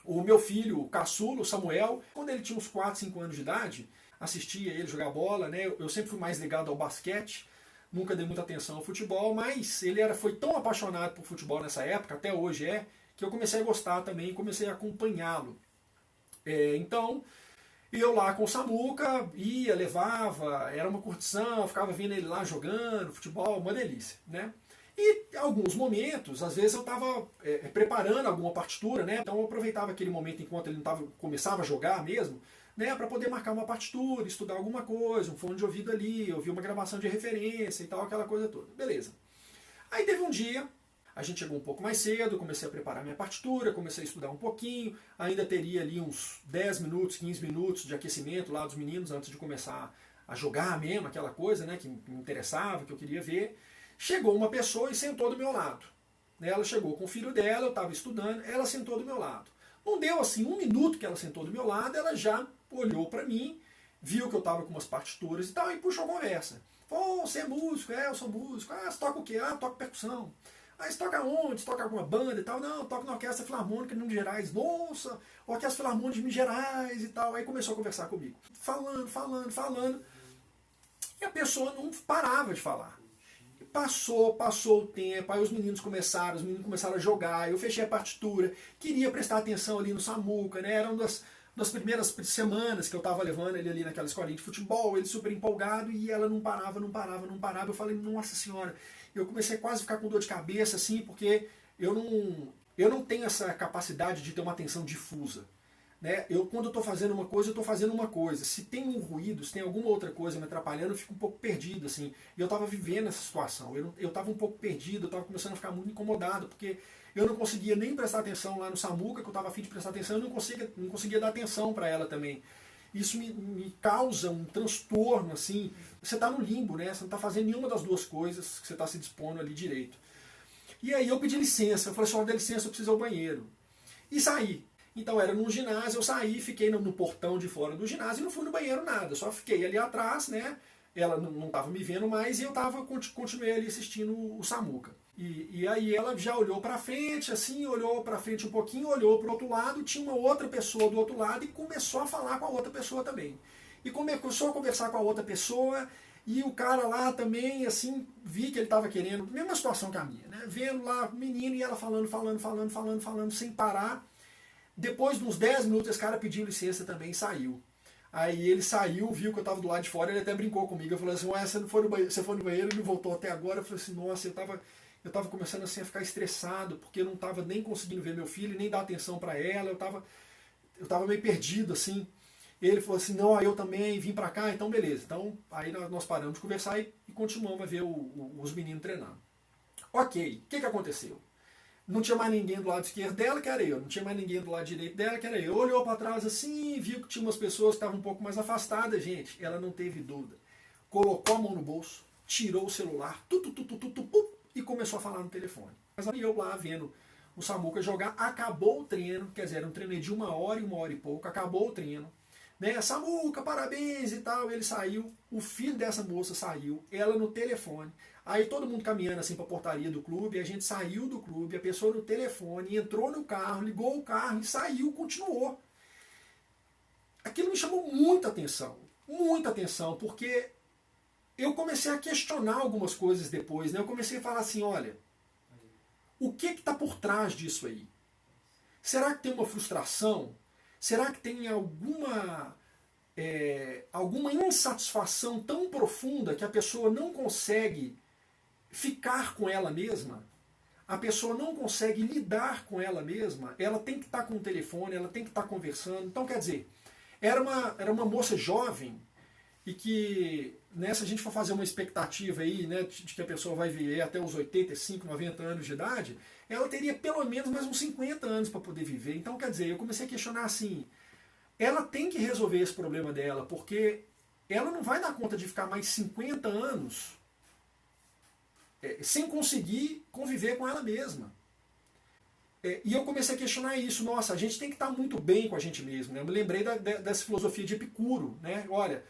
O meu filho, o caçula, o Samuel, quando ele tinha uns 4, 5 anos de idade, assistia ele jogar bola, né? Eu sempre fui mais ligado ao basquete, nunca dei muita atenção ao futebol, mas ele foi tão apaixonado por futebol nessa época, até hoje que eu comecei a gostar também, comecei a acompanhá-lo. Então, eu lá com o Samuca, ia, levava, era uma curtição, ficava vendo ele lá jogando futebol, uma delícia, né? E em alguns momentos, às vezes eu estava preparando alguma partitura, né? Então eu aproveitava aquele momento enquanto ele não começava a jogar mesmo, né? Para poder marcar uma partitura, estudar alguma coisa, um fone de ouvido ali, ouvir uma gravação de referência e tal, aquela coisa toda. Beleza. Aí teve um dia, a gente chegou um pouco mais cedo, comecei a preparar minha partitura, comecei a estudar um pouquinho, ainda teria ali uns 10 minutos, 15 minutos de aquecimento lá dos meninos antes de começar a jogar mesmo, aquela coisa, né? Que me interessava, que eu queria ver. Chegou uma pessoa e sentou do meu lado. Ela chegou com o filho dela, eu estava estudando, ela sentou do meu lado. Não deu assim 1 minuto que ela sentou do meu lado, ela já olhou para mim, viu que eu estava com umas partituras e tal, e puxou a conversa. Falou, você é músico? Eu sou músico. Você toca o quê? Toco percussão. Você toca onde? Você toca alguma banda e tal? Não, eu toco na Orquestra Filarmônica de Minas Gerais. Nossa, Orquestra Filarmônica de Minas Gerais e tal. Aí começou a conversar comigo. Falando. E a pessoa não parava de falar. Passou o tempo, aí os meninos começaram a jogar, eu fechei a partitura, queria prestar atenção ali no Samuca, né? Era uma das primeiras semanas que eu estava levando ele ali naquela escolinha de futebol, ele super empolgado, e ela não parava. Eu falei, nossa senhora, eu comecei quase a ficar com dor de cabeça, assim, porque eu não tenho essa capacidade de ter uma atenção difusa. Né? Quando eu estou fazendo uma coisa, eu estou fazendo uma coisa. Se tem um ruído, se tem alguma outra coisa me atrapalhando, eu fico um pouco perdido. Assim. E eu estava vivendo essa situação. Eu estava um pouco perdido, eu estava começando a ficar muito incomodado, porque eu não conseguia nem prestar atenção lá no Samuca, que eu estava a fim de prestar atenção, eu não conseguia dar atenção para ela também. Isso me causa um transtorno. Assim. Você está no limbo, né? Você não está fazendo nenhuma das duas coisas que você está se dispondo ali direito. E aí eu pedi licença, eu falei assim, dá licença, eu preciso ir ao banheiro. E saí. Então era num ginásio, eu saí, fiquei no portão de fora do ginásio e não fui no banheiro nada. Só fiquei ali atrás, né? Ela não estava me vendo mais e eu continuei ali assistindo o Samuca. E aí ela já olhou para frente, assim, olhou para frente um pouquinho, olhou para o outro lado, tinha uma outra pessoa do outro lado e começou a falar com a outra pessoa também. E começou a conversar com a outra pessoa e o cara lá também, assim, vi que ele estava querendo, mesma situação que a minha, né? Vendo lá o menino e ela falando, sem parar. Depois de uns 10 minutos, esse cara pediu licença também e saiu. Aí ele saiu, viu que eu estava do lado de fora, ele até brincou comigo. Eu falei assim, você não foi no banheiro, você foi no banheiro e não voltou até agora. Eu falei assim, nossa, eu tava começando assim, a ficar estressado, porque eu não estava nem conseguindo ver meu filho, nem dar atenção para ela. Eu tava meio perdido, assim. Ele falou assim, não, aí eu também vim para cá, então beleza. Então aí nós paramos de conversar e continuamos a ver os meninos treinando. Ok, o que aconteceu? Não tinha mais ninguém do lado esquerdo dela, que era eu. Não tinha mais ninguém do lado direito dela, que era eu. Olhou para trás assim, viu que tinha umas pessoas que estavam um pouco mais afastadas. Gente, ela não teve dúvida. Colocou a mão no bolso, tirou o celular, e começou a falar no telefone. Mas aí eu lá vendo o Samuca jogar, acabou o treino, quer dizer, era um treino de 1 hora e pouco, acabou o treino. Né? Samuca, parabéns e tal. Ele saiu, o filho dessa moça saiu, ela no telefone. Aí todo mundo caminhando assim para a portaria do clube, a gente saiu do clube, a pessoa no telefone, entrou no carro, ligou o carro e saiu, continuou. Aquilo me chamou muita atenção, porque eu comecei a questionar algumas coisas depois, né? Eu comecei a falar assim, olha, o que está por trás disso aí? Será que tem uma frustração? Será que tem alguma insatisfação tão profunda que a pessoa não consegue ficar com ela mesma? A pessoa não consegue lidar com ela mesma? Ela tem que estar com o telefone, ela tem que estar conversando. Então, quer dizer, era uma moça jovem e que, né, se a gente for fazer uma expectativa aí, né, de que a pessoa vai viver até os 85, 90 anos de idade, ela teria pelo menos mais uns 50 anos para poder viver. Então, quer dizer, eu comecei a questionar assim, ela tem que resolver esse problema dela, porque ela não vai dar conta de ficar mais 50 anos sem conseguir conviver com ela mesma. E eu comecei a questionar isso. Nossa, a gente tem que estar muito bem com a gente mesmo. Né? Eu me lembrei dessa filosofia de Epicuro. Né? Olha,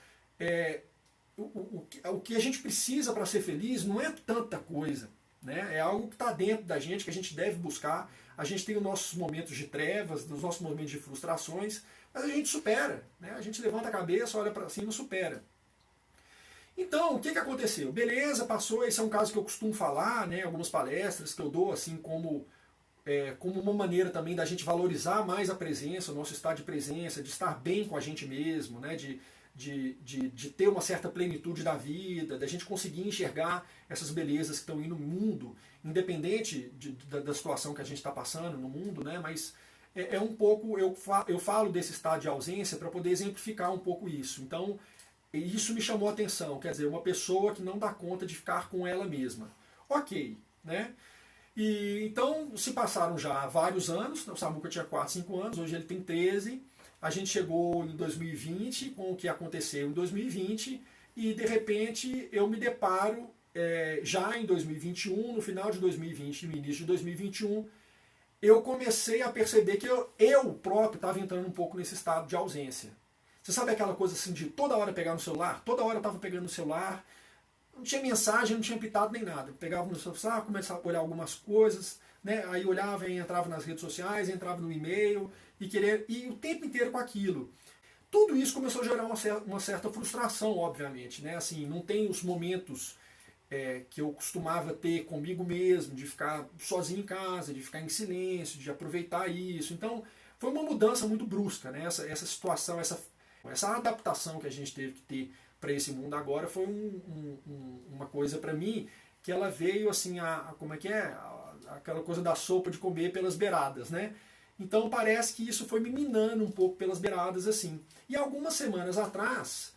o que a gente precisa para ser feliz não é tanta coisa. né? É algo que está dentro da gente, que a gente deve buscar. A gente tem os nossos momentos de trevas, os nossos momentos de frustrações, mas a gente supera, né? A gente levanta a cabeça, olha para cima e supera. Então, o que aconteceu? Beleza, passou, esse é um caso que eu costumo falar, né, algumas palestras que eu dou, assim, como uma maneira também da gente valorizar mais a presença, o nosso estado de presença, de estar bem com a gente mesmo, né, de ter uma certa plenitude da vida, da gente conseguir enxergar essas belezas que estão aí no mundo, independente da situação que a gente está passando no mundo, né, mas um pouco, eu falo desse estado de ausência para poder exemplificar um pouco isso. Então, isso me chamou a atenção, quer dizer, uma pessoa que não dá conta de ficar com ela mesma. Ok, né? E então se passaram já vários anos, o Samuca tinha 4, 5 anos, hoje ele tem 13. A gente chegou em 2020 com o que aconteceu em 2020 e de repente eu me deparo já em 2021, no final de 2020, no início de 2021, eu comecei a perceber que eu próprio estava entrando um pouco nesse estado de ausência. Você sabe aquela coisa assim de toda hora pegar no celular? Toda hora eu estava pegando no celular, não tinha mensagem, não tinha pitado nem nada. Eu pegava no celular, começava a olhar algumas coisas, né? Aí olhava e entrava nas redes sociais, entrava no e-mail e o tempo inteiro com aquilo. Tudo isso começou a gerar uma certa frustração, obviamente, né? Assim, não tem os momentos que eu costumava ter comigo mesmo, de ficar sozinho em casa, de ficar em silêncio, de aproveitar isso. Então, foi uma mudança muito brusca, né? Essa situação, essa adaptação que a gente teve que ter para esse mundo agora foi uma coisa para mim que ela veio assim, como é que é? Aquela coisa da sopa de comer pelas beiradas, né? Então parece que isso foi me minando um pouco pelas beiradas assim. E algumas semanas atrás